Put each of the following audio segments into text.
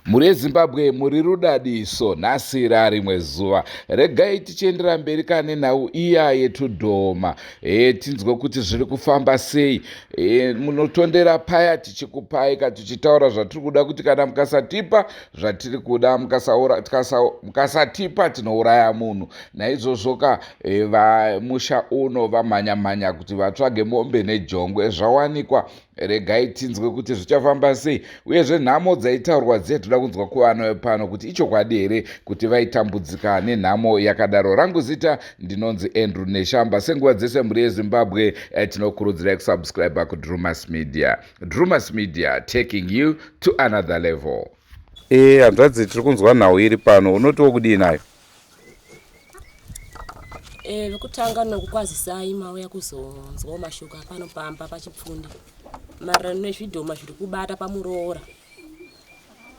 Muri Zimbabwe muri rudadiso, nhasi rimwe zuva. Regai tichiendera mberi kane nhau iya yeTudhoma. Tinzwe kuti zviri kufamba sei. Munotondera paya tichikupai tichitaura zvatiri kuda, kuti kana mukasatipa zvatiri kuda, mukasatipa tinouraya munhu. Naizvozvo vamusha uno vamhanya kuti vatsvage mombe nejongwe zvawanikwa. Regai tinzwe kuti zvichafamba sei, uyezve nhamo dzaitaurwa dzetoda kunzwa kuvana vepano kuti ichokwadi here kuti vaitambudzika nenhamo yakadaro. Rangu zita ndinonzi Andrew Neshamba. Senguva dzese muri yeZimbabwe tinokurudzirai kusubscribe kuDrewmas Media. Drewmas Media, taking you to another level. Hanzvadzi, tiri kunzwa nhau iri pano, unotiwo kudii nayo? Vekutanga nokukwazisai mauya kuzonzwawo mashoko pano pamba pachipfundi maererano nezvidhoma zviri kubata paMurora.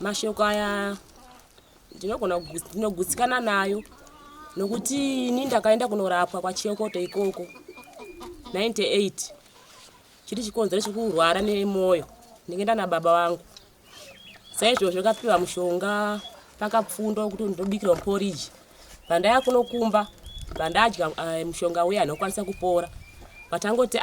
Mashoko aya ndinogutsikana nayo nokuti ini ndakaenda kunorapwa kwaChiyokoto ikoko 98. Chiri chikonzero chekurwara nemwoyo, ndingeenda nababa vangu. Saizvozvo kapiwa mushonga pakapfundwa kuti ndobikirwa porridge. Pandaya kunokumba bandadya mushonga uya anokwanisa kupora. Patangoti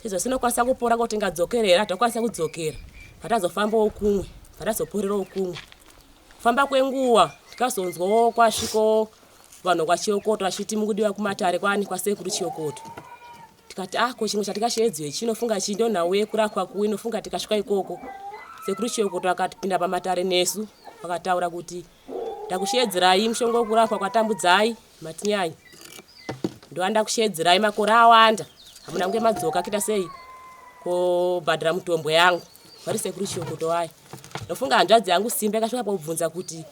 izvo sinokwanisa kupora kuti ngadzokerera, tokwanisa kudzokera. Patazofambawo kumwe, patazoporerawo kumwe. Famba kwenguva tikazonzwawo kwasviko vanhu kwaChiyokoto vachiti mukudiwa kumatare kwani kwasekuru Chiyokoto. Tikati ko chimwe chatikasheedzwe chinofunga chindo nawe kurapwa kuinofunga tikasvika ikoko. Sekuru Chiyokoto akatipinda pamatare nesu, vakataura kuti ndakusheedzerai mushonga wokurapwa kwatambudzai matinyanyi. Ndoanda kusheedzerai makore awanda, hamuna kunge madzoka kita sei kobhadhara mutombo yangu. Vari sekuru Chiyokoto wayo. Ndofunga hanzvadzi yangu Simba akasvika pakubvunza kuti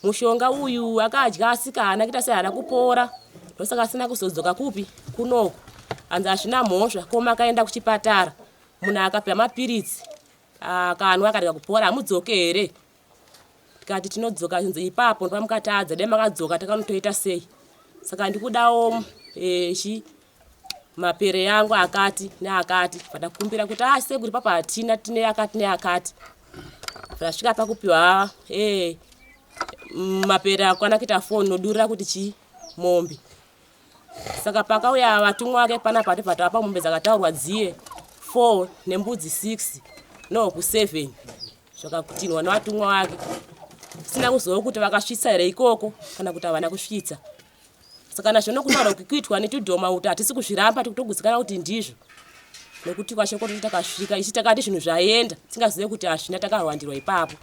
mushonga uyu akadya asikana kita sei hana kupora. Ndosaka asina kuzodzoka kupi kunoko. Hanzi hazvina mhosva, koma akaenda kuchipatara. Munhu akapiwa mapiritsi akanwa akarega kupora, hamudzoke here? Tikati tinodzoka nzi ipapo ndopamukatadza dai makadzoka takanotoita sei. Saka ndikudawo mapere yangu akati neakati. Patakumbira kuti sekuru papa hatina tine akati neakati. Pasvika pakupiwa mapere akwana kuita 4 nodurira kuti mombe. saka pakauya vatumwa vake pana pati patapa mombe dzakataurwa dziye 4 nembudzi 6 noku 7 zvakakutinwa nevatumwa vake. Sina kuziva kuti vakasvitsa here ikoko kana kuti havana kusvitsa. Saka nazvono kutaura kuitwa neTudhoma kuti hatisi kuzviramba tikutogutsikana kuti ndizvo. Nekuti kwashoko kuti takasvika ichi takati zvinhu zvaenda tingazive kuti hazvina takarwandirwa ipapo.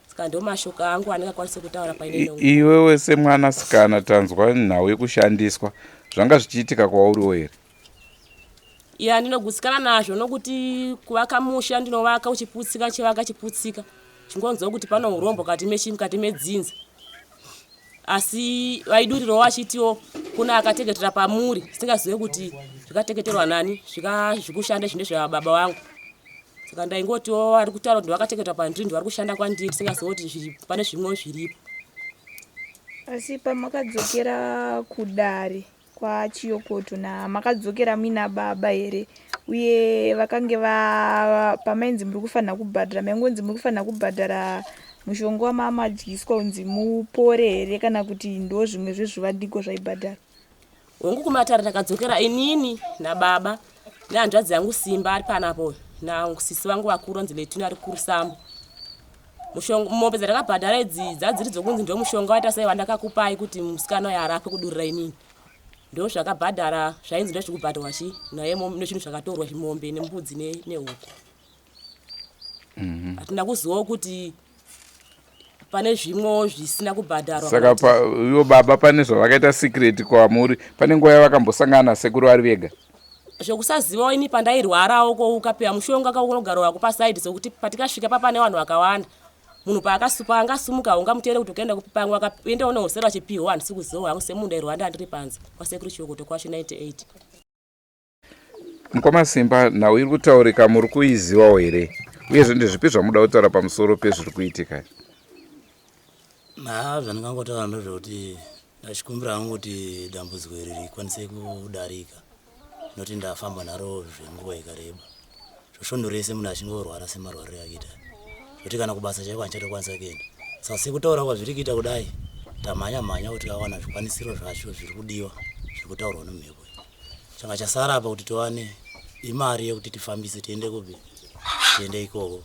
Saka ndo mashoko angu andingakwanisa kutaura paine. Iwewe semwanasikana tanzwa nhau yekushandiswa zvanga zvichiitika kwauriwo here? Ya ndinogutsikana nazvo nokuti kuvaka musha ndinovaka uchiputsika chivaka chiputsika. Chingonzwa kuti pano urombo kati mechi mukati medzinza. Asi vaiduriro vachitiwo kuna akateketera pamuri singazive kuti zvikateketerwa nani zvikushanda zvine zvababa vangu. Saka ndaingotiwo vari kutaura kuti vakateketera pandiri ndivari kushanda kwandiri singazive kuti pane zvimwe zviripo. Asi pamakadzokera kudare kwa Chiyokoto na makadzokera mina baba here uye vakange pamainzi muri kufanira kubhadhara maingonzi muri kufanira kubhadhara mushonga wamadyiswa unzi mupore here kana kuti ndo zvimwe zvezvivandiko zvaibhadhara? Hongu kumatara takadzokera inini nababa nehanzvadzi yangu Simba ari panapo nasisi vangu vakuru onzi Letuna ari kurusambo. Mombe dzatakabhadhara idzi dzadziri dzokunzi ndo mushonga waita sei wandakakupai kuti musikana uyo arape kudurira inini. Ndo zvakabhadhara zvainzi ndo zvekubhadharwa chi naye nezvinhu zvakatorwa mombe nembudzi nehuku. Hatina kuzivawo kuti pane zvimwe zvisina kubhadharwa. Saka ivo baba pane zvavakaita secret kwamuri, pane nguva yavakambosangana sekuru vari vega? Zvokusazivawo ini pandairwarawo koukapewa mushonga kaunogarwa kupasaidi sokuti patikasvika papane vanhu vakawanda. Munhu paakasupa angasumuka ungamuteere kuti ukaenda kupangwa akaenda unohosera chipiwa handisi kuziva hangu semunhu airwanda andiri panze kwasekuru Chiyokoto kwacho 98. Mukoma Simba, nhau iri kutaurika muri kuizivawo here? Uyezve ndezvipi zvamuda kutaura pamusoro pezviri kuitika? Zvandingangotaura ndezvekuti ndachikumbira hangu kuti dambudziko iri rikwanise kudarika. Noti ndafamba naro zvenguva yakareba. Zvoshondorese munhu achingorwara semarwariro akaita. Kuti kana kubasa chaiko hanchatokwanisa kuenda. Saka sekutaura kwazviri kuita kudai tamhanya kuti awana zvikwanisiro zvacho zviri kudiwa zviri kutaurwa neMhepo. Changa chasara apa kuti tiwane imari yekuti tifambise tiende kupi tiende ikoko.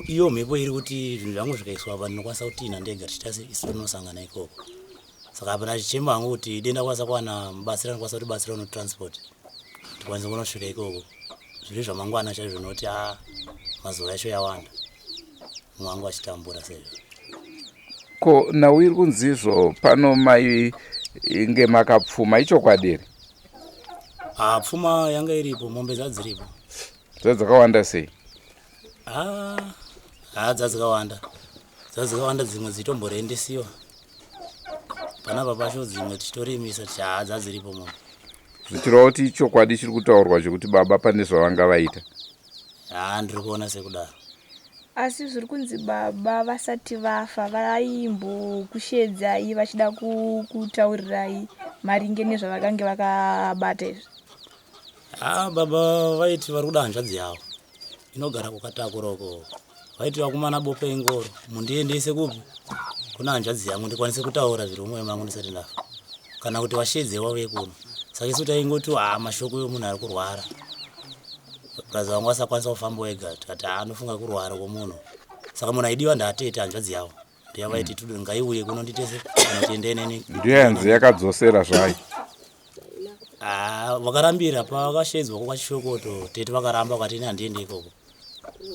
Iyo Mhepo iri kuti zvinhu zvangu zvikaiswa apa ndinokwanisa kuti ina ndega tichitase isu tinosangana ikoko. Saka apa ndachichema hangu kuti denda kwanisa kuwana mubatsira ndikwanisa kuti batsira no transport tikwanise kunosvika ikoko. Zviri zvamangwana chaizvo noti mazuva yacho yawanda. Mwangu achitambura sezvo. Ko nhau iri kunzizvo pano mai inge makapfuma ichokwadi here? Pfuma yanga iripo, mombe dzadziripo. Dzakawanda sei? Dzadzakawanda dzimwe dzitomborendesiwa. Panapa pacho dzimwe tichitorimisa dzadziripo mombe. Zvichireva kuti ichokwadi chiri kutaurwa chekuti baba pane zvavanga vaita? Ndiri kuona sekudaro. Asi zviri kunzi baba vasati vafa vaimbokushedzai vachida kutaurirai maringe nezvavakange vakabata izvi? Baba vaiti vari kuda hanzvadzi yavo inogara kukatakura. Vaiti vakumana bope ingoro mundiendese kupi kuna hanzvadzi yangu ndikwanise kutaura zviri mumwoyo mangu ndisati ndafa kana kuti vashedze vauye kuno. Saka isu taingoti mashoko yomunhu ari kurwara. Braza wangu asakwanisa kufamba wega tikati anofunga kurwara kwomunhu. Saka munhu aidiwa ndaatete hanzvadzi yavo ndiyavaiti tudu ngaiuye kuno nditese kana tiende neni. Ndiyo hanzi yakadzosera zvayo. Vakarambira pavakashedzwa kwaChiyokoto tete vakaramba vakati ini handiende ikoko.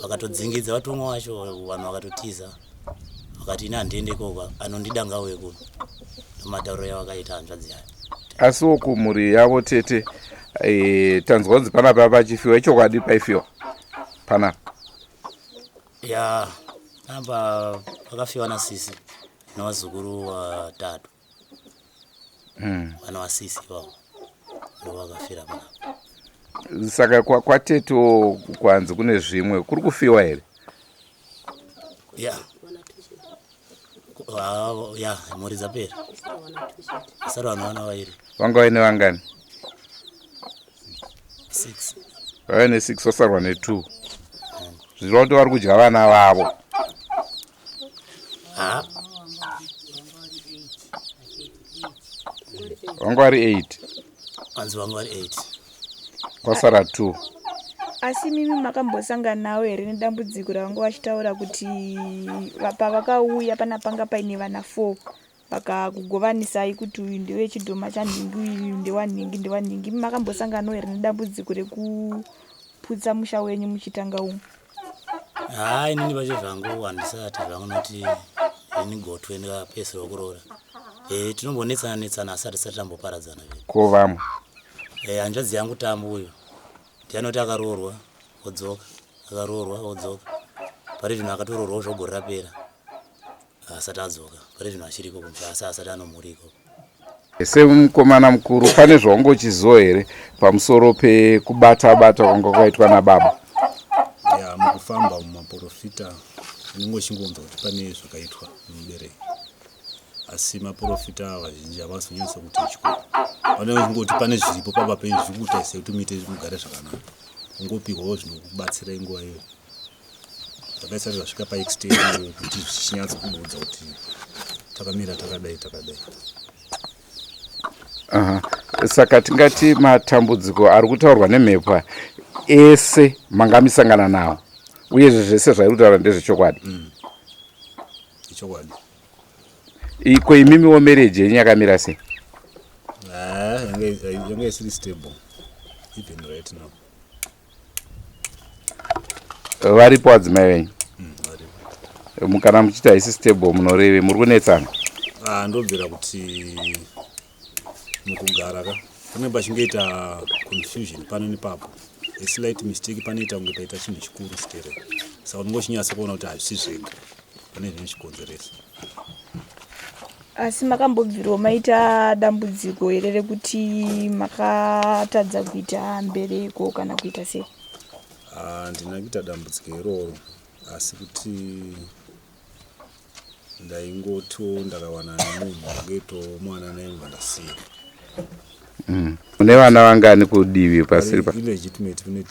Vakatodzingidza vatumwa vacho vanhu vakatotiza vakati ini handiende ikoko anondida ngauye kuno. Nomatauriro yavakaita hanzvadzi yayo. Asiwo kumhuri yavo tete tanzwa kunzi panapa pachifiwa ichokwadi paifiwa panapa? Apa pakafiwa nasisi nevazukuru vatatu. Vana vasisi vavo ndo vakafira panapa. Saka kwateto kwanzi kune zvimwe kuri kufiwa here? Mhuri dzapera asari vanhu vana vairi. Vanga vaine vangani? 6. Vaine 6 vasarwa ne2. Zvirova kuti vari kudya vana vavo. Vanga vari 8. Anzi wangu ari 8. Kwasara 2. Asi mimi makambosangana nawo here nedambudziko ravanga vachitaura kuti pavakauya panga paine vana 4 vakakugovanisai kuti uyu ndewechidhoma chanhingi uyu ndewanhingi. Makambosangana nawo here nedambudziko rekuputsa musha wenyu muchitanga umwe? Hai, inini vacho zvangu handisati zvangu noti ini gotwe ndikapesera kuroora. Tinombonetsana asi hatisati tamboparadzana. Ko vamwe hanzvadzi yangu tambo uyu ndianoti akaroorwa odzoka, akaroorwa odzoka. Pari zvino akatoroorwawo zvogore rapera asati adzoka. Pari zvino achiriko kumusha asi asati anomhuriko. semukomana mukuru pane zvaungochiziva here pamusoro pekubata kwanga kwaitwa nababa? Ya mukufamba mumaprofita ndingochingomva kuti pane zvakaitwa mubereki, asi maprofita vazhinji havazonyanyisa kuti chikuru. Vanongoti pane zviripo pamba penyu zviri kutarisira kuti muite mugare zvakanaka, ungopihwawo zvinokubatsirai nguva iyoyo. Zvakaisati zvasvika paextend kuti zvichinyatsa kuudza kuti takamira takadai. Saka tingati matambudziko ari kutaurwa nemhepo ese mangamisangana nawo uyezve zvese zvairi kutaura ndezvechokwadi? Ichokwadi. Iko imimiwo mereji yenyu yakamira sei? Yanga isiri stable even right now. Varipo adzimai venyu? Mukana muchiti haisi stable munoreve muri kunetsana? Ndobvira kuti mukugara panenge pachingoita confusion pano nepapo, a slight mistake panoita kunge paita chinhu chikuru stere, saka unongochinyaso kuona kuti hazvisi zvega pane zvinochikonzeresa. Asi makambobvirawo maita dambudziko here rekuti makatadza kuita mbereko kana kuita sei? Ndina kuita dambudziko iroro, asi kuti ndakawana nemunhu angeito mwana naye ndasiya. Une vana vangani kudivi pasiri pa? Illegitimate kune 2.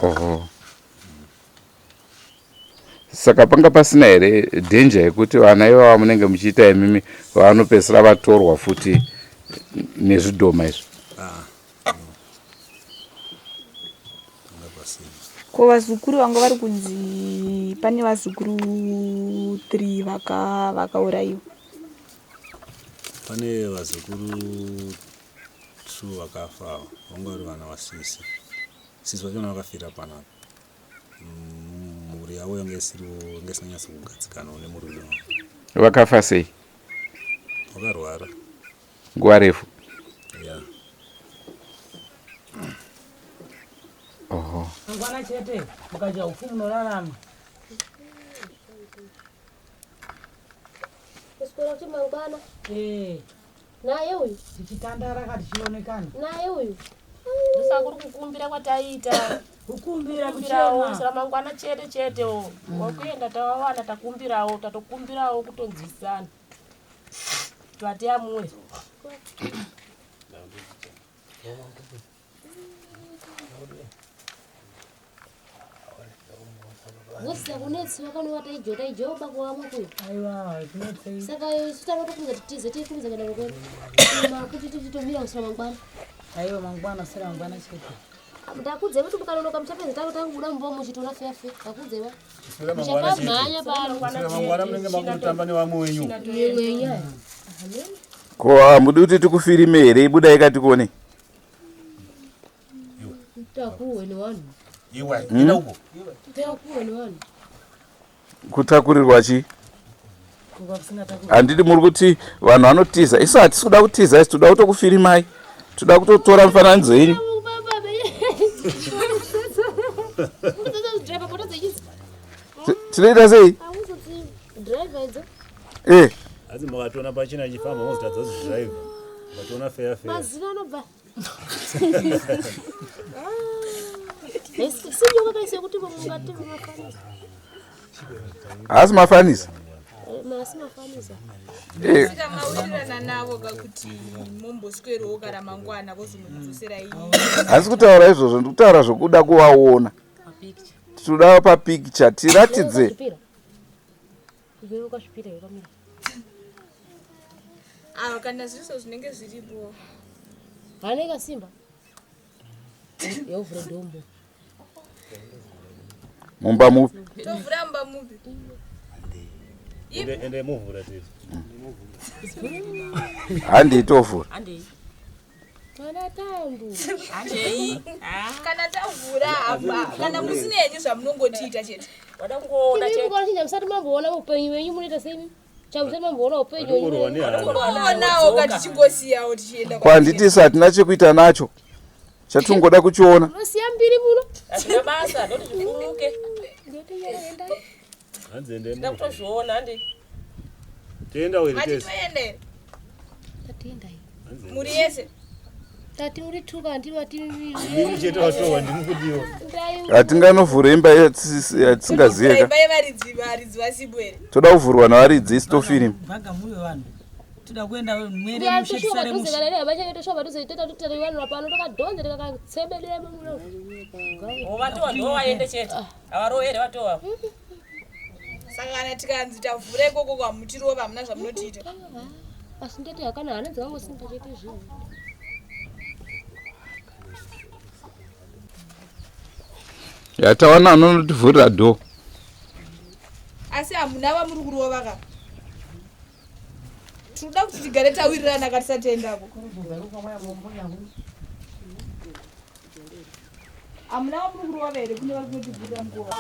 Oho. Saka panga pasina here danger yekuti vana ivava munenge muchiita imimi vanopedzisira vatorwa futi nezvidhoma izvi? Ko vazukuru vanga vari kunzi pane vazukuru 3 vakaurayiwa? Pane vazukuru 2 vakafa, vanga vari vana vasisi vachona vakafira panapa. Mhuri yavo yanga isanyatsa kugadzikanawo nemurume wavo. Vakafa sei? Vakarwara nguva refu? Yeah. Oho. Mangwana chete mukaja upfu munorarama. Kusikora kuti mangwana? Naye uyu? Tichitandara kati chionekana. Naye uyu? Ndosakuri kukumbira kwataita. Kukumbira kuchirawo sara mangwana chete wakuenda tawawana takumbirawo tatokumbirawo kutonzwisana. Twati amure. Vosi yakunetsi vakanowata ijoba kuamwa kuyo. Aiwa, kunetsei. Saka sutana tokunza titize tikumiza kana lokoni. Kuti tichitomira kusira mangwana. Aiwa mangwana sira mangwana chete. Ndakudze kuti mukanonoka muchapenzi tanguda mumbo muchitona fefe. Ndakudze ba. Mangwana chete. Manya pano. Mangwana munenge makutamba nevamwe wenyu. Yenya. Ko hamudi kuti tikufirime here ibudai katikuone? Takuwe ni wanu. Iwe, ina uko. Takuwe ni wanu. Kutakurirwa chi? Handidi muri kuti vanhu vanotiza, isu hatisi kuda kutiza, isi toda kutokufirimai, toda kutotora mufananidzo yenyu. Tinoita sei? Asi mukatona pachina chifamba mozitadza kuzvidrive, mukatona feya. Mazina anobva. Sinyo vakaise kuti mungati mafanisa. Hasi mafanisa? Masi mafanisa. Sika maurirana navo kakuti mumboswerawo kana mangwana vozomudzosera iyi. Hasi kutaura izvozvo ndikutaura zvokuda kuvaona. Tinoda papicture tiratidze. Kana zviso zvinenge zviripo Haneka simba. Yovure dombo. Mumba mupi? Tovura mba mupi. Ende muvura tisi. Handi tovura. Kana tambu. Kana tavura apa. Kana musine yenyu zvamunongotiita chete. Wada kuona Chiri ngora chinja musati mamboona upenyu wenyu munoita semi. Chamusati mamboona upenyu wenyu. Onawo kati chingosiyawo tichienda. Kwanditisa hatina chekuita nacho. Chatungoda kuchiona. Unosiya mbiri muno. Atina basa ndoti zvifuruke. Ndotoenda. Hanze ende. Ndakutozviona handi. Tenda wiri Ati tesi. toende. Tatienda hiyo. Muri yese. Tati muri tuka ndi vati Mimi chete watowa ndimukudiwa. Hatinganovhura imba yatisingaziye. Imba yevaridzi vasibwere. Toda kuvhurwa navaridzi isitofilm. Bhaga muyo vanhu. Toda kuenda mwere ya mushe tushoba sare mushe. tuzekana ne abacha yeto shoba tuzetoita tutari vanhu rapano tokadhonza tikakatsebedera muno. Watowa ndo waende chete. Avaroere watowa. Saka kana tikanzi tavhura ikoko kwamutirova hamuna zvamunotiita. Asi ndati hakana hana dzakangosinda chete zvinhu. Yatawana anonotivhurira dho. Asi hamuna vamuri kurova ka. Tinoda kuti tigare tawirirana katisatendako. Hamuna vamuri kurova here kune vari kunotivhurira mukova.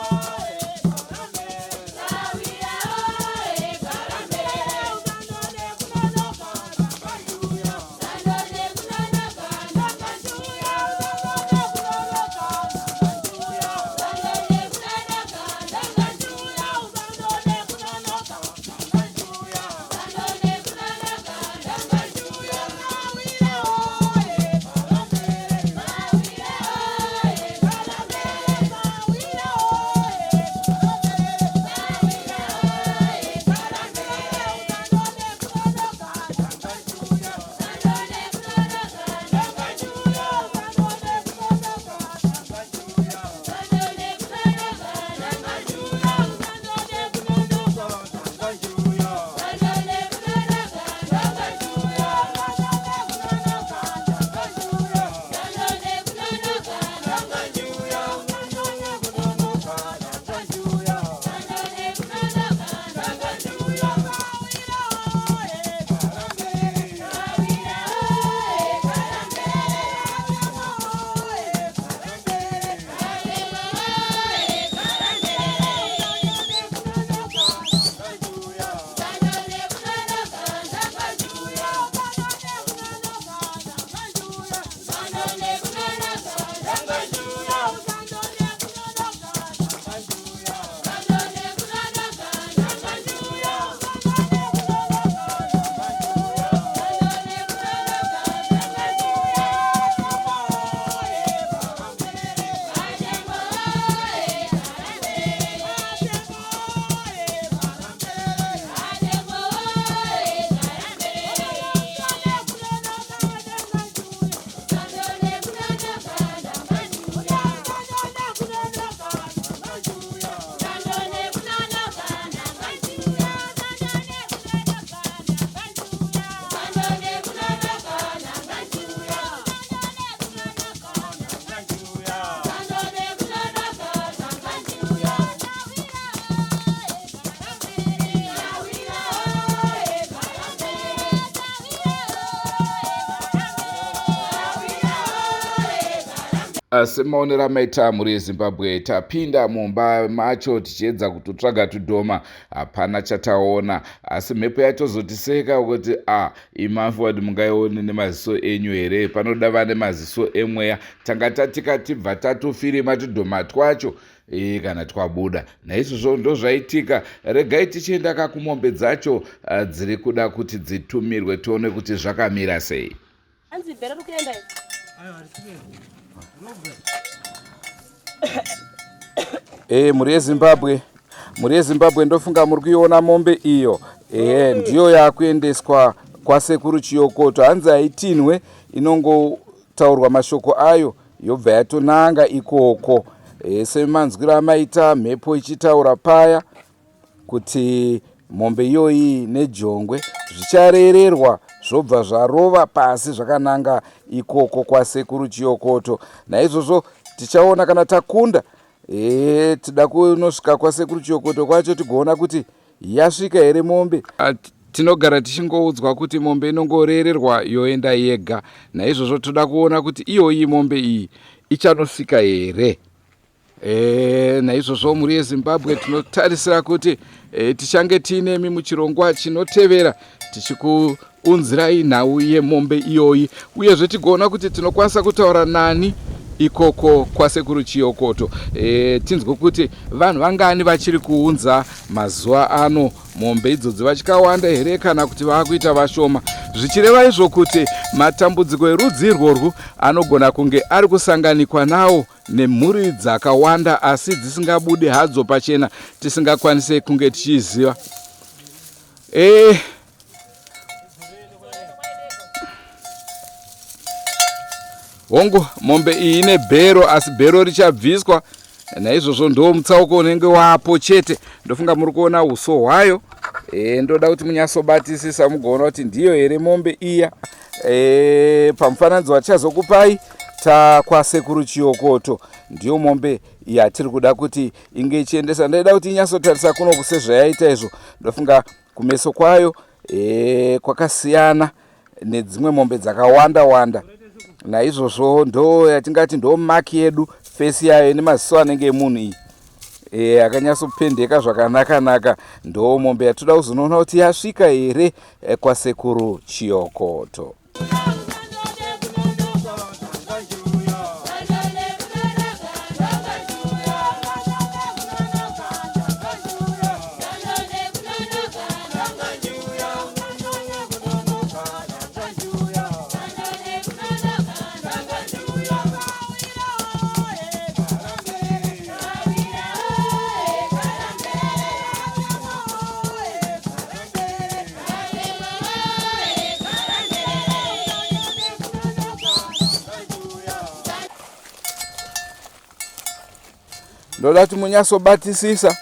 Semaonera maita mhuri yeZimbabwe, tapinda mumba macho tichiedza kutotsvaga Tudhoma, hapana chataona. Asi mhepo yatozotiseka kuti imafowadi mungaione nemaziso enyu here, panoda vane maziso emweya. Tanga tatika tibva tatofirima Tudhoma twacho kana twabuda. Naizvozvo ndo zvaitika. Regai tichienda kakumombe dzacho dziri kuda kuti dzitumirwe tione kuti zvakamira sei. Anzi bhera rukuenda hivi. Muri yeZimbabwe ndofunga muri kuiona mombe iyo. Ndiyo yakuendeswa kwasekuru Chiyokoto. Hanzi haitinwe, inongotaurwa mashoko ayo yobva yatonanga ikoko. Semanzwiro amaita Mhepo ichitaura paya kuti mombe iyoyi nejongwe zvicharererwa zvobva zvarova pasi zvakananga ikoko kwasekuru Chiyokoto. Naizvozvo tichaona kana takunda tida kunosvika kwasekuru Chiyokoto kwacho tigoona kuti yasvika here mombe. Tinogara tichingoudzwa kuti mombe inongorererwa yoenda yega. Naizvozvo toda kuona kuti iyoyi mombe iyi ichanosvika here. Naizvozvo muri yeZimbabwe tinotarisira kuti tichange tiinemi muchirongwa chinotevera tichikuunzirai nhau yemombe iyoyi, uyezve tigoona kuti tinokwanisa kutaura nani ikoko kwasekuru Chiyokoto. Tinzwe kuti vanhu vangani vachiri kuunza mazuva ano mombe idzodzi vachikawanda here kana kuti vakuita vashoma, zvichireva izvo kuti matambudziko erudzi irworwu anogona kunge ari kusanganikwa nawo nemhuri dzakawanda asi dzisingabude hadzo pachena, tisingakwanise kunge tichiziva. Hongu mombe iyi ine bhero asi bhero richabviswa. Naizvozvo ndo mutsauko unenge wapo chete. Ndofunga muri kuona uso hwayo. Ndoda kuti munyasobatisisa mugoona kuti ndiyo here mombe iya. Pamufananidzo wachazokupai takwasekuru Chiyokoto ndiyo mombe yatiri kuda kuti inge ichiendesa. Ndoda kuti inyasotarisa kuno kusezvayaita izvo. Ndofunga kumeso kwayo kwakasiyana nedzimwe mombe dzakawanda wanda. Naizvozvo ndo yatingati ndo maki yedu, fesi yayo nemaziso anenge emunhu iyi akanyatsopendeka zvakanaka. Ndo mombe yatoda kuzonoona kuti yasvika here kwasekuru Chiyokoto. Ndoda kuti munyasobatisisa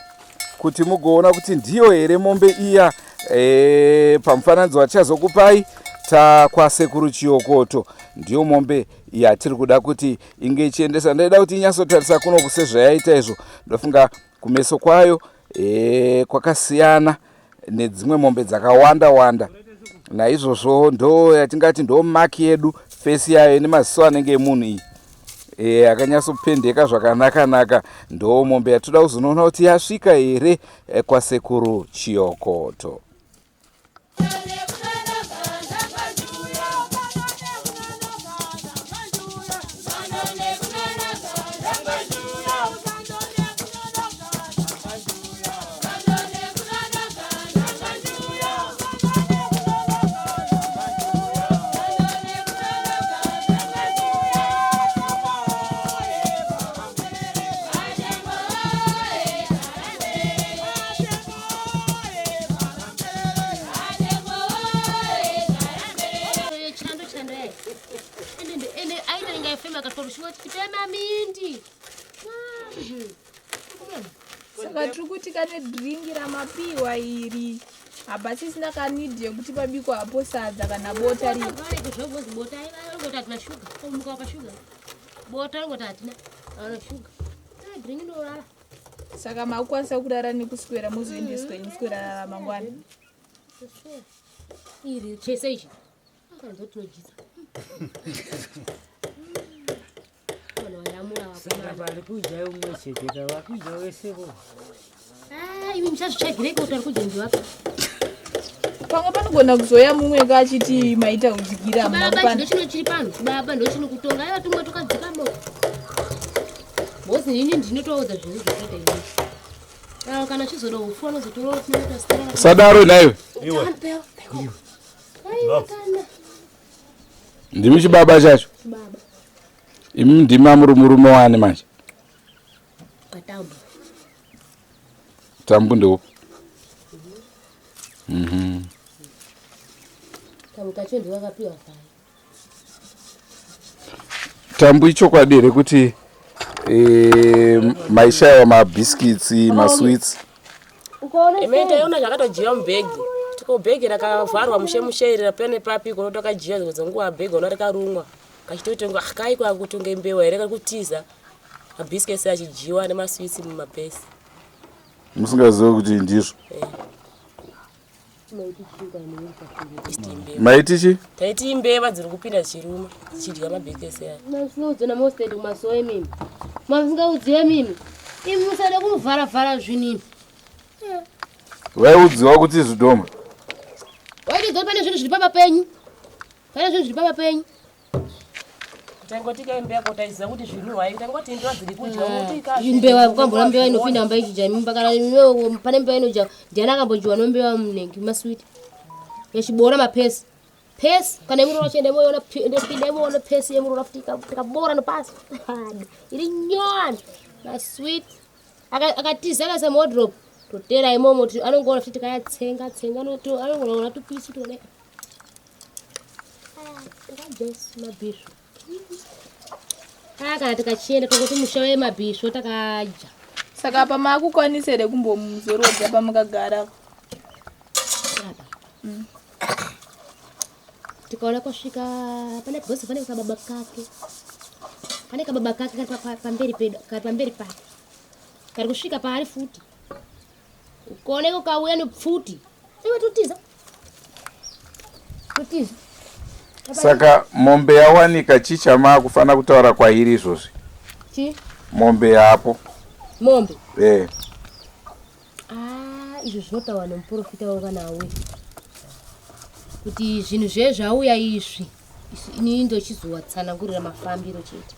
kuti mugoona kuti ndiyo here mombe iya. Pamufananidzo wachazokupai takwasekuru Chiyokoto ndiyo mombe yatiri kuda kuti inge ichiendesa. Ndoda kuti inyasotarisa kuno kusezvayaita izvo. Ndofunga kumeso kwayo kwakasiyana nedzimwe mombe dzakawanda wanda. Naizvozvo ndo yatingati ndo maki yedu, fesi yayo nemaziso anenge emunhu iyi akanyatsopendeka zvakanaka. Ndo mombe yatoda kuzonoona kuti yasvika here kwasekuru Chiyokoto. Saka tiri kuti kane dringi ramapiwa iri habasi sina kanidhi yekuti pabikwa hapo sadza kana bota ri. Saka makwanisa kurara nekuswera muzoendeswa kuswera ramangwana. Iri chese ichi. Pamwe panogona kuzoya mumwe kachiti maita udzikira baba ndochino chiri pano baba ndochino kutonga aiwa tumwe tukadzika moto bosi ini ndinotoudza zvinhu zvakaita ini kana chizoda ufona zotoro tinoita stara Sadaro nayo ndimi chibaba chacho. baba Imi ndima murume wane manje? Patambu. Tambu ndo. Tambu kacho ndo wakapiwa pai. Tambu ichokwadi here kuti maisha MABISCUITS, MASWEETS. Imenda yona zvakatojiwa mubhegi. bhegi rakavharwa mushemusheirera pane papi kunotoka jia dzonguwa bhegi ona rakarumwa kachitotenga kai kwa kutonge mbewa here kutiza mabhisiketsi achijiwa nemaswitsi mumapesi musingazivi kuti ndizvo maiti chi taiti imbeva dziri kupinda dzichiruma dzichidya mabhisiketsi aya masinodzona mostedi kumasowa emimi masingaudziwe mimi imi musada kumuvhara zvinini vaiudziwa kuti Yezvidhoma waitidzwa pane zvinhu zviri papa penyu tangotika imbeva kotaiziva kuti zvinhu hai tangoti imbeva dziri kudya imbewa kwambura mbewa inopinda mumba ichidya mimba kana pane mbewa inodya ndiana akambodyiwa nombewa munenge maswiti yachibora mapesi kana imurora chienda ndopinda imoona pesi yemurora futi ikabora nopasi iri nyowani maswiti akatiza akaisa modrop totera imomo anongoona futi tikayatsenga anongoona tupisi tone mabhisho kana tikachienda tongoti musha wemabhisho takaja saka pamakukwanisa here kumbomuzorodza pamukagara tikaona kwasvika pane bhosi pane kababa kake kari pamberi pake kari kusvika paari futi ukaoneka ukauya nepfuti iwe totiza saka mombe yawanika chichama kufana kutaura kwairi izvozvi mombe yapo mombe izvo zvinotaura nemuprofita wakanawe kuti zvinhu zvezvauya izvi inini ndochizowatsanangurira mafambiro chete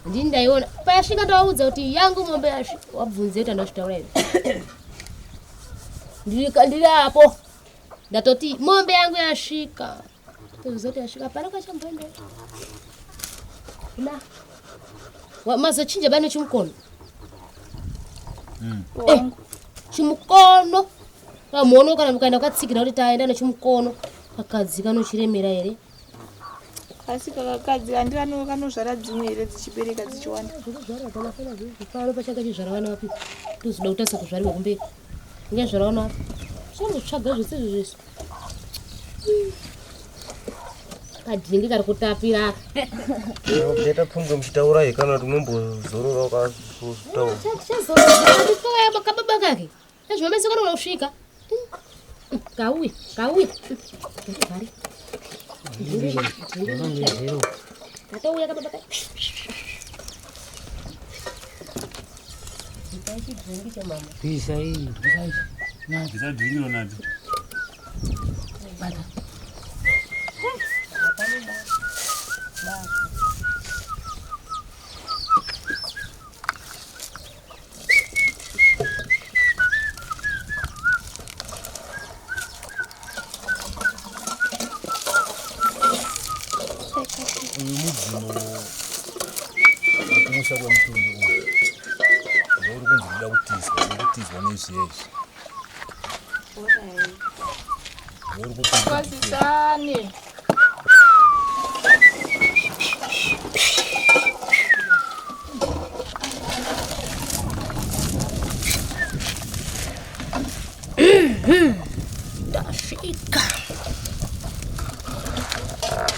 ndini ndaiona payasvika ndawaudza kuti yangu mombe yasvika wabvunze kuti andochitaura ivi ndiri apo ndatoti mombe yangu yasvika tozoti yasvika pari kwachamboenda mazochinja bani chimukono chimukono kamuono kana mukaenda kwatsikira kuti taenda nechimukono kakadzi kanochiremera here asi kakakadzi handikano kanozvara dzimwe here dzichibereka dzichiwanda pano pachanga chizvara vana vapi tozoda kutasa kuzvariwa kumberi ngezvara vana vapi changotsvaga zvese zvese kadhingi kari kutapira Ndeta pfunzo muchitaura he kana kuti mumbozorora ukataura. Kababa kake. Ezvomese kana usvika. Kauye. Gari. Katauya kababa kake. Nditachi dzingi cha mama. Pisa hii. Na pisa dzingi onadi. Bata. Kumusha kwemtundu uyu uri kunzwira kutizwa nezvezvi kwazisane ndasvika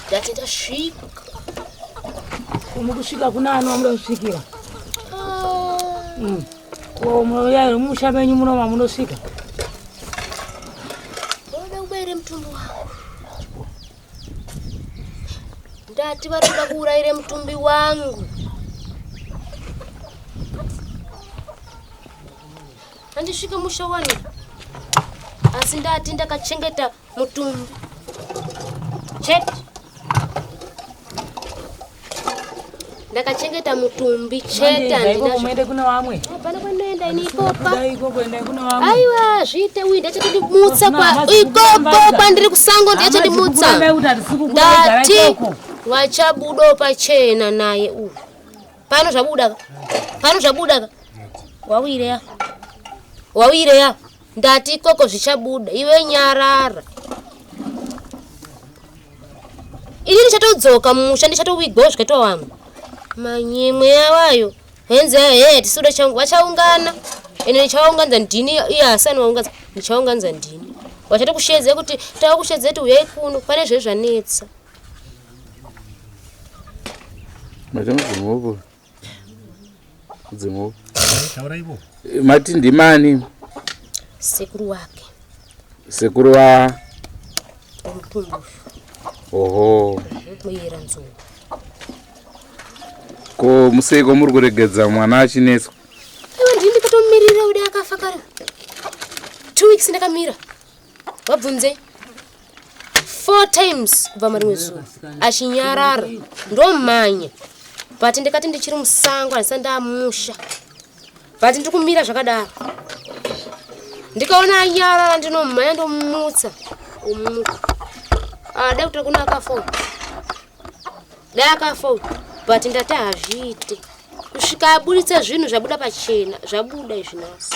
ndasvika Mukusvika kuna ano munosvikira. Muya musha menyu munoma munosvika. Oda kubere mutumbi wangu. Ndati vatoda kuurayire mutumbi wangu. Andisvika musha wani. Asi ndati ndakachengeta mutumbi. Chete. Ndakachengeta mutumbi chete andina. Muende kuna vamwe. Hapana kwenda inipopa. Dai kwenda kuna vamwe. Aiwa zviite uyu ndachati ndimutsa kwa ikoko pandiri kusango ndachati ndimutsa. Ndati wachabudo pachena naye uyu. Pano zvabuda. Wawireya. Ndati ikoko zvichabuda iwe nyarara. Ini ndichatodzoka musha ndichatowigwa zvikaitwa vamwe. Manyemwe yawayo henze tisuda changu vachaungana ene nichaunganza ndini iye asani waunganza nichaunganza ndini wachati kushedze kuti tawa kushedze kuti uyai kuno pane zve zvanetsa Matambo dzimo. Tauraibo. Mati ndimani? Sekuru wake. Sekuru wa Mpungu. Oho. Muyera nzungu. Ko museko muri kuregedza mwana achinetswa. Iwe ndini kutomirira ude akafa kare. 2 weeks ndakamira. Wabvunze 4 times kubva marimwe zuva achinyarara ndomanya but ndikati ndichiri musango andisandamusha but ndikumira zvakadaro ndikaona anyarara ndinomhanya ndomutsa umuka dai kuti kuna akafa but ndati hazviite kusvika abuditsa zvinhu zvabuda pachena zvabuda izvinasi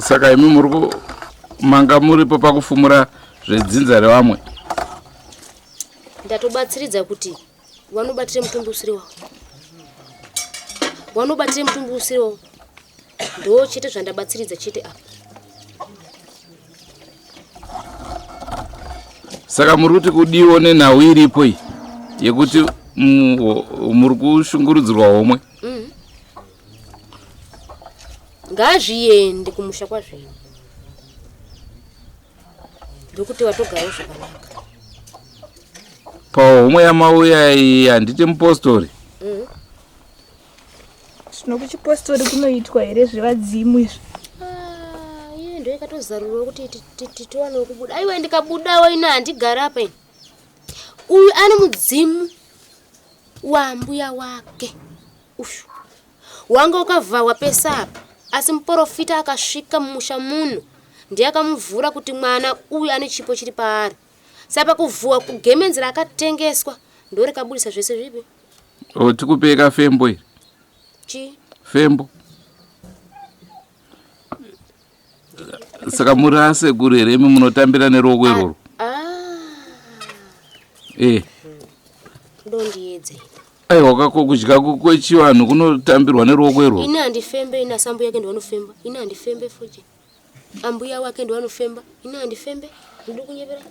saka imi muri manga muripo pakufumura zvedzinza revamwe ndatobatsiridza kuti wanobatire mutumbi usiri wawo wanobatire mutumbi usiri wawo ndo chete zvandabatsiridza chete apa saka muri kuti kudiwo nenhau iripo iyi yekuti muri kushungurudzirwa homwe ngazviende kumusha kwazvino ndokuti watogarawo zvakanaka pahomwe yamauya iyi handiti mupostori zvino kuchipostori kunoitwa here zvevadzimu izvi iye ndo ikatozarurwa kuti titowanewo kubuda aiwa ndikabudawo ina handigara apa ini uyu ane mudzimu wambuya wake ushu wanga ukavhawa pesa apa asi muprofita akasvika mumusha muno ndiye akamuvhura kuti mwana uyu ane chipo chiri paari sapa kuvhuwa kugemenzera akatengeswa ndo rikabudisa zvese zvipi tikupeka fembo iri chi fembo saka muri asekuru here imi munotambira neruoko iroro ndondiedze aiwa kudya kwechivanhu kunotambirwa neruoko iroro ine handifembe ina sambu yake ndiwanofemba ine handifembe foje ambuya wake ndiwanofemba ine handifembe ndiri kunyevera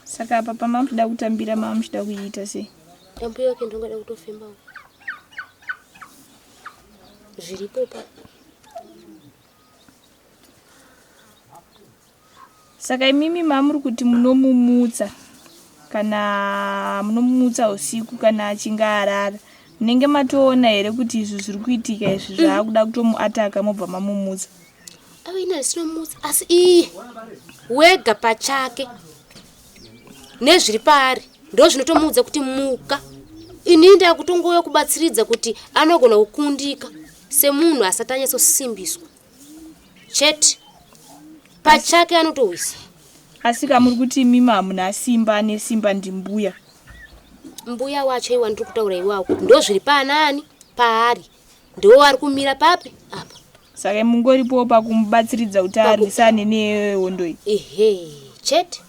saka apa pamamuchida kutambira mamuchida kuiita sei ambuya wake ndongada kutofembawo zviripo pa saka imimi mamuri kuti munomumutsa kana munomumutsa usiku kana achinge arara munenge matoona here kuti izvi zviri kuitika izvi zvaakuda kutomuataka mobva mamumutsa ina ndisinomutsa asi iye wega pachake nezviri paari ndo zvinotomuudza kuti muka ini ndakutongoya kubatsiridza kuti anogona kukundika semunhu asati anyatsosimbiswa chete pachake anotowisa asi kamuri kuti imimi hamuna simba ane simba ndimbuya mbuya wacho iwa ndiri kutaura iwawo ndo zviri paanani paari ndo ari kumira papi apa saka mungoripowo pakumubatsiridza kuti arwisane nehondo iyi ehe chete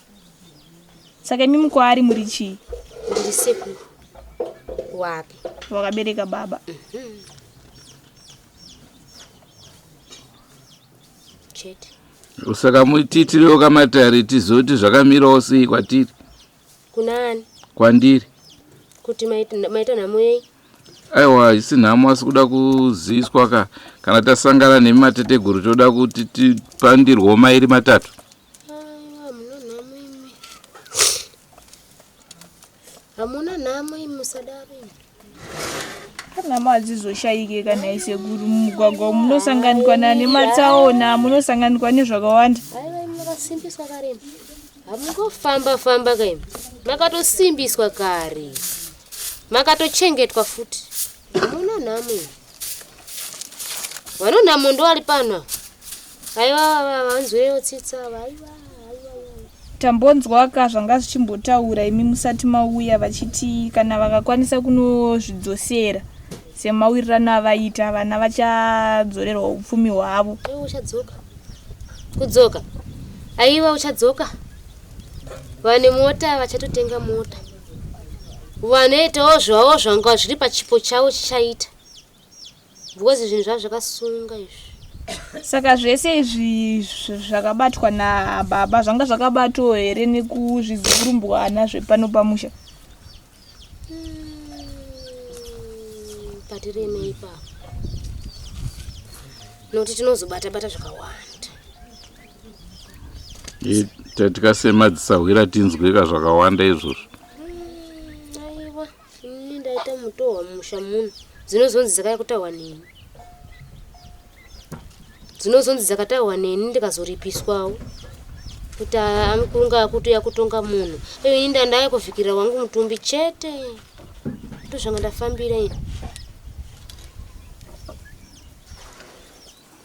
saka imimi kwaari muri chii ndiri sekuru wake wakabereka baba chete saka mutitirewo kamatari tizoti zvakamirawo sei kwatiri kunani kwandiri kuti maita nhamo yei aiwa isi nhamo asi kuda kuziviswa kana tasangana nemimateteguru toda kuti tipandirwewo mairi matatu hamuna nhamo imi musadaro nhamo hadzizoshaike kana isekuru mumugwagwa munosanganikwa nematsaona munosanganikwa nezvakawanda aiwa imi makasimbiswa kare hamungofamba kaimi makatosimbiswa kare makatochengetwa futi hamuna nhamo imi vanonhamo ndo ari pano aiwa vanzwirewo tsitsa aiwa tambonzwa zvanga zvichimbotaura imi musati mauya vachiti kana vakakwanisa kunozvidzosera semawirirano avaita vana vachadzorerwa upfumi hwavo uchadzoka kudzoka aiwa uchadzoka vane mota vachatotenga mota vanoitawo zvavo zvanga zviri pachipo chavo chichaita because zvinhu zvavo zvakasunga izvi Saka zvese izvi zvakabatwa nababa zvanga zvakabato here nekuzvizurumbwana zvepano pamusha. Patiremei papa. Noti tinozobata-bata zvakawanda. Tikasemadzisauyira tinzwika zvakawanda izvozvo. Aiwa, ini ndaita mutowa mumusha muno. Dzinozonzi dzakaya kutawa nini. Dzinozonzi dzakatawa nini ndikazoripiswawo. Kuti amukurunga akutoya kutonga munhu. Ini ndandaya kufikira wangu mutumbi chete. Ndozvanga ndafambira ini.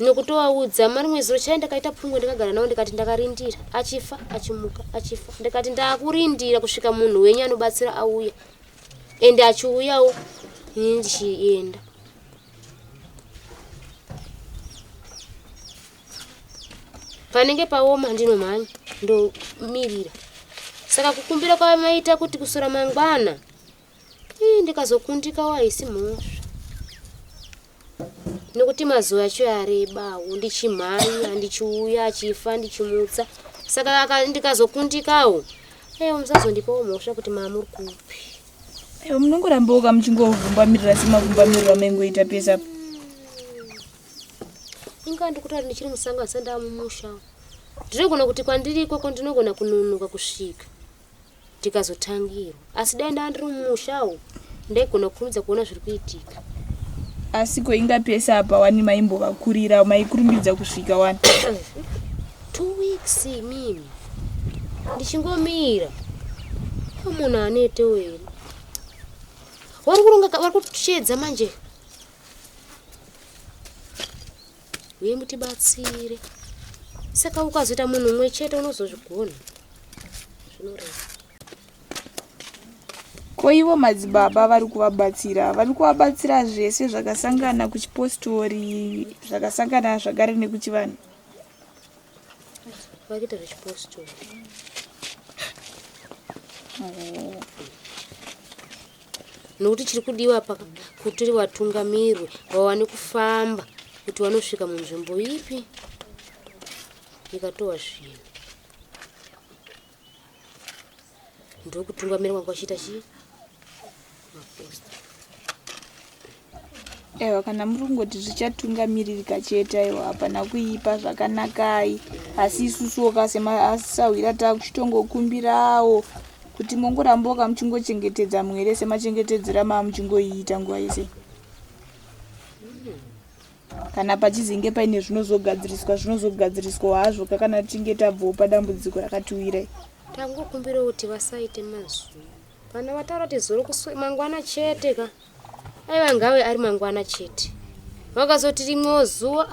Nokutowaudza mari mweziro chai ndakaita pfungwe ndakagara nawo ndikati ndakarindira achifa achimuka achifa ndikati ndakurindira kusvika munhu wenyu anobatsira auya ende achiuyawo ini ndichienda panenge paoma ndinomhanya ndomirira saka kukumbira kwamaita kuti kusura mangwana ndikazokundika waisi mhosva nokuti mazuva acho yareba ndichimhanya ndichiuya achifa ndichimutsa saka ndikazokundikawo musazondipawo mhosva kuti maamuri kupi munongoramba muchingovhumbamirira semavhumbamirira maingoita pesa inga ndikutari ndichiri musango asanda mumusha ndinogona kuti kwandiri ikoko ndinogona kununuka kusvika ndikazotangirwa asi dai ndandiri mumushawo ndaigona kukurumidza kuona zviri kuitika asi koinga pesa apa wani maimbovakurira maikurumbidza kusvika wani 2 weeks mimi ndichingomira munhu anete wena vari kuchedza manje uye mutibatsire saka ukazoita munhu umwe chete unozozvigona zvinoreva koivo madzibaba vari kuvabatsira zvese zvakasangana kuchipostori zvakasangana zvagare nekuchivanhu vakuita zvechipostori nokuti chiri kudiwa paka kuti vatungamirwe vawane kufamba kuti vanosvika munzvimbo ipi ikatowa zvinhu ndokutungamirwa kwachiita chii aiwa kana muri kungoti zvichatungamirika chete aiwa hapana kuipa zvakanakai asi isusuwo semasawira takuchitongokumbirawo kuti mongoramboka muchingochengetedza mwere semachengetedzera muchingoiita nguva yese kana pachizinge paine zvinozogadziriswa hazvo kakana tichinge tabvawo padambudziko rakatiwirai tangokumbira kuti vasaite mazuva pana vataura kuti zoro mangwana chete ka aiva ngave ari mangwana chete vakazoti rimwewo zuva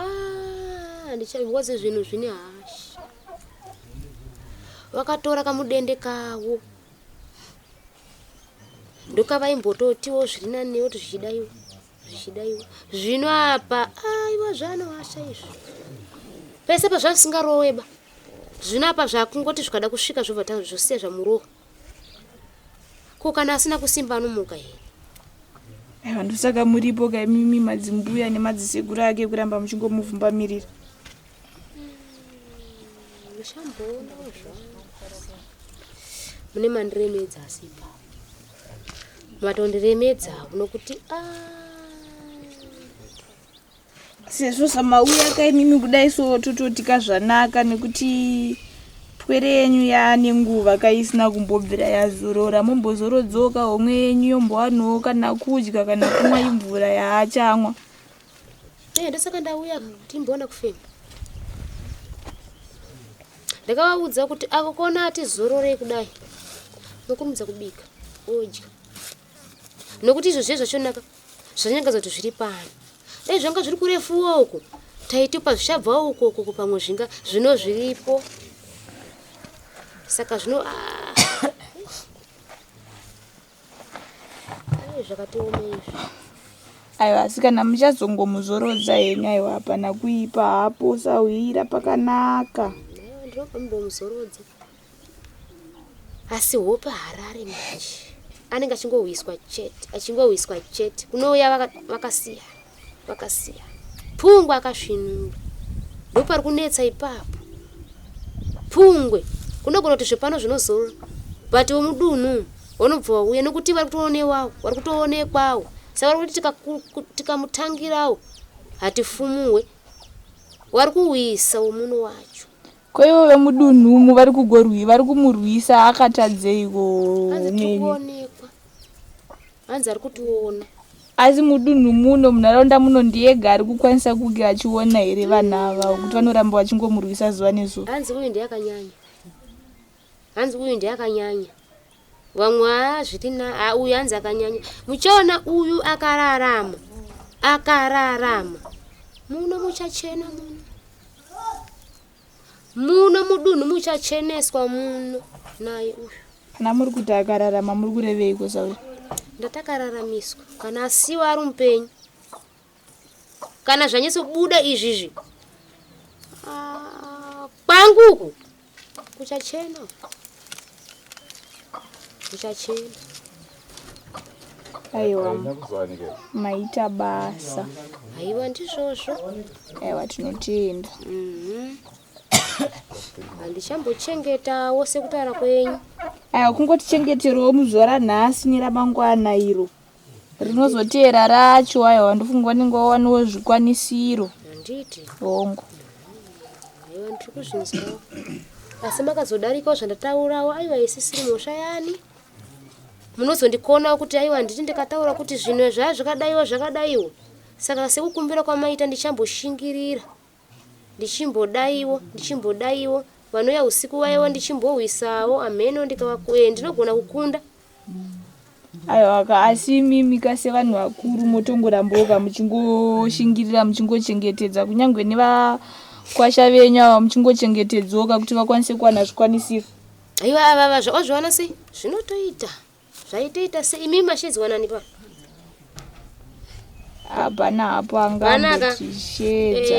ndichaviwodze zvinhu zvine hasha vakatora kamudende kavo ndokavaimbototiwo zviri nanewo kuti zvichidaiwa zvino apa aiwa zvanohasha izvo pese pazvasingaroweba zvino apa zvakungoti zvikada kusvika zvobva zvosiya zvamuroha ko kana asina kusimba anomuka here aiwa ndosaka muripo kaimimi madzimbuya nemadzisekuru ake kuramba muchingomuvhumbamirira mushamboona zva mune mandiremedza asipa matondiremedzawo nokuti sezvo samauya kaimimi kudai so tototika zvanaka nekuti pwere yenyu yaane nguva kaisina kumbobvira yazorora mombozorodzoka homwe yenyu yombowanawo kana kudya kana kumwa imvura yaachamwa ndosaka ndauya timboona kufema ndakavaudza kuti akakona atizororei kudai nokurumidza kubika odya nokuti izvo zve zvachonaka zvanyangaza kuti zviri pano dai zvanga zviri kurefuwo uko taitipa zvichabva ukoko pamwe zvinga zvino zviripo saka zvino zvakatiomezvo aiwa asi kana muchazongomuzorodza henyu aiwa hapana kuipa hapo sawira pakanaka ndinokambomuzorodza asi hope harare manje anenge achingowiswa chete kunouya vakasiya pfungwa akasvinura ndopari kunetsa ipapo. Pfungwe kunogona kuti zvepano zvinozorora but wemudunhu vanobva vauya nekuti vari kutoonewawo vari kutoonekwawo saka vari kuti tikamutangirawo hatifumuwe vari kuwisa umuno wacho. Kwaivo vemudunhumu vari kumurwisa akatadzeiko kuonekwa hanzi ari kutiona asi mudunhu muno munharaunda muno ndiyega ari kukwanisa kunge achiona here vanhu ava kuti vanoramba vachingomurwisa zuva nezuva. Hanzi uyu ndiyakanyanya vamwe zvitina uyu hanzi akanyanya muchaona uyu akararama muno muchachena muno mudunhu muchacheneswa muno naye uyu. Kana muri kuti akararama muri kureveiko Sauri? Ndatakararamiswa kana asiwa ari mupenyu kana zvanyatsobuda izvizvi kwanguku kuchachena. Aiwa maita basa. Aiwa ndizvozvo. Aiwa tinotenda. Handichambochengetawo sekutaura kwenyu. Aiwa kungotichengeterawo muzuva ranhasi neramangwana iro rinozoteera racho. Aiwa ndofunga vanenge wawanawo zvikwanisiro. Handiti hongo. Aiwa ndiri kuzvinzwawo asi makazodarikawo zvandataurawo. Aiwa isisiri mhosva yani munozondikonawo kuti aiwa handiti ndikataura kuti zvinhu zvaya zvakadaiwo saka sekukumbira kwamaita ndichamboshingirira ndichimbodaiwo vanouya usiku waiwa ndichimbowisawo ameno ndinogona kukunda. Aiwa asi mimika sevanhu vakuru motongoramboka muchingoshingirira muchingochengetedza kunyange nevakwasha venyu ava muchingochengetedzoka kuti vakwanise kuwana zvikwanisiro. Aiwa ava zvakazviwana sei zvinotoita zvaitoita sei imi mashedziwanani pa hapana hapo angambotishedza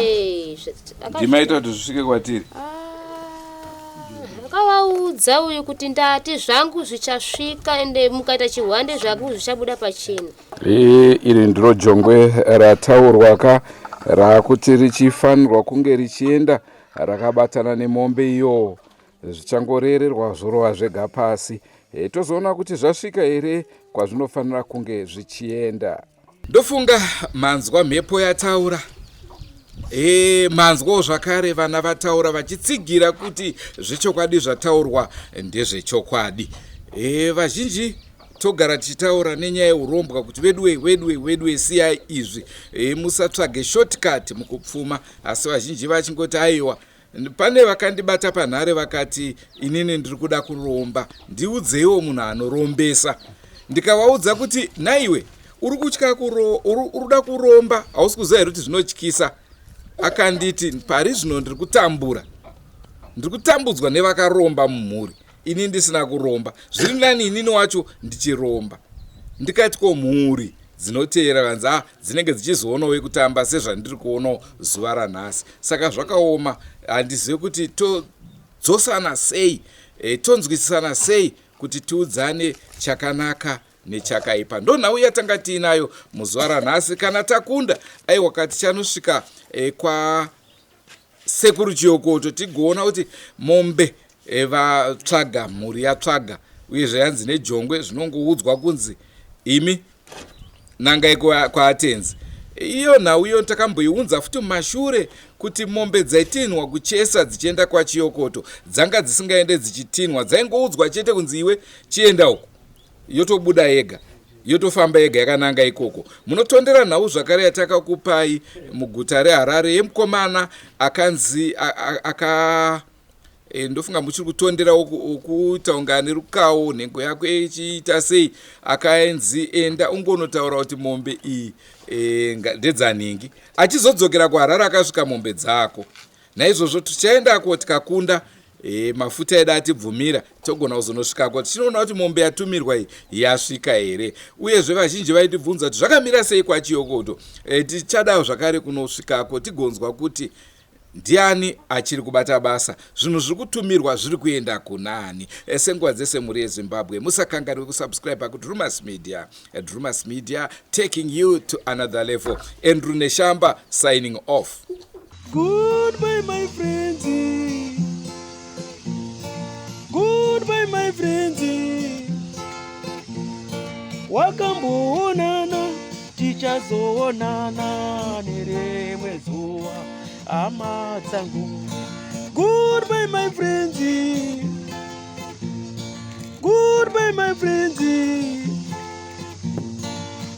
ndimaita kuti zvisvike kwatiri. Akavaudza uyu kuti ndati zvangu zvichasvika ende mukaita chihwande zvaku zvichabuda pachena. Iri ndiro jongwe rataurwa rakuti richifanirwa kunge richienda rakabatana nemombe iyo zvichangorererwa zorova zvega pasi. Tozoona kuti zvasvika here kwazvinofanira kunge zvichienda. Ndofunga manzwa mhepo yataura. Manzwawo zvakare vana vataura vachitsigira kuti zvechokwadi zvataurwa ndezvechokwadi. Vazhinji togara tichitaura nenyaya yeurombwa kuti wedwe siyai izvi musatsvage shortcut mukupfuma, asi vazhinji vachingoti aiwa pane vakandibata panhare vakati inini ndiri kuda kuromba, ndiudzeiwo munhu anorombesa. Ndikavaudza kuti naiwe uri kutya uruda kuromba hausi kuziva here kuti zvinotyisa. Akanditi pari zvino ndiri kutambudzwa nevakaromba mumhuri, ini ndisina kuromba, zviri nani inini wacho ndichiromba. Ndikati ko mhuri dzinoteera vanzi dzinenge dzichizoonawo kutamba sezvandiri kuonawo zuva ranhasi. Saka zvakaoma, handizivi kuti todzosana sei, tonzwisisana sei kuti tiudzane chakanaka nechakaipa. Ndonhau yatanga tiinayo muzuva ranhasi. Kana takunda aiwa kati chanosvika kwa sekuru Chiyokoto tigoona kuti mombe vatsvaga mhuri yatsvaga uyezve yanzi nejongwe zvinongoudzwa kunzi imi nangai kwaatenzi. Iyo nhau iyo takamboiunza futi mumashure kuti mombe dzaitinhwa kuchesa dzichienda kwaChiyokoto dzanga dzisingaende dzichitinhwa, dzaingoudzwa chete kunzi iwe chienda uko, yotobuda yega yotofamba yega yakananga ikoko. Munotondera nhau zvakare yatakakupai muguta reHarare yemukomana akanzi ndofunga muchiri kutondera ukuita unga nerukawo nhengo yake ichiita sei, akaenzi enda ungonotaura kuti mombe iyi ndedzanhingi. Achizodzokera kuHarare akasvika mombe dzako. Naizvozvo tichaendako tikakunda mafuta edu atibvumira togona kuzonosvikako tichinoona kuti mombe yatumirwa iyi yasvika here. Uyezve vazhinji vaitibvunza kuti zvakamira sei kwaChiyokoto. Tichadawo zvakare kunosvikako tigonzwa kuti ndiani achiri kubata basa, zvinhu zviri kutumirwa zviri kuenda kunani. Senguva dzese muri yeZimbabwe musakanganwe kusubscribe kuDrewmas Media. Drewmas Media taking you to another level. Andrew Neshamba signing off. Goodbye, my friends. Goodbye, my friends. Wakamboonana tichazoonana nerimwe zuva hama dzangu. Goodbye, my friends. Goodbye, my friends.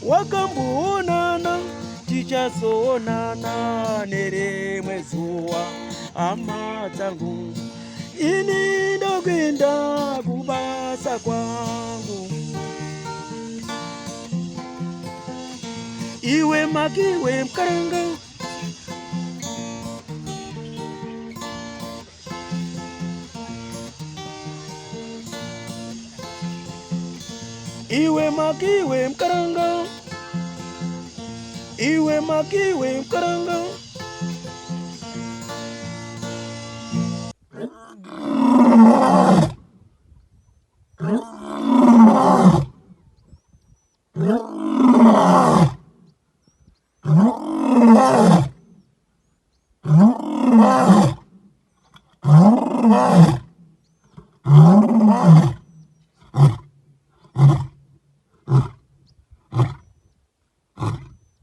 Wakamboonana tichazoonana nerimwe zuva hama dzangu. Ini ndokwenda kubasa kwangu. Iwe makiwe mkaranga. Iwe makiwe mkaranga. Iwe makiwe mkaranga.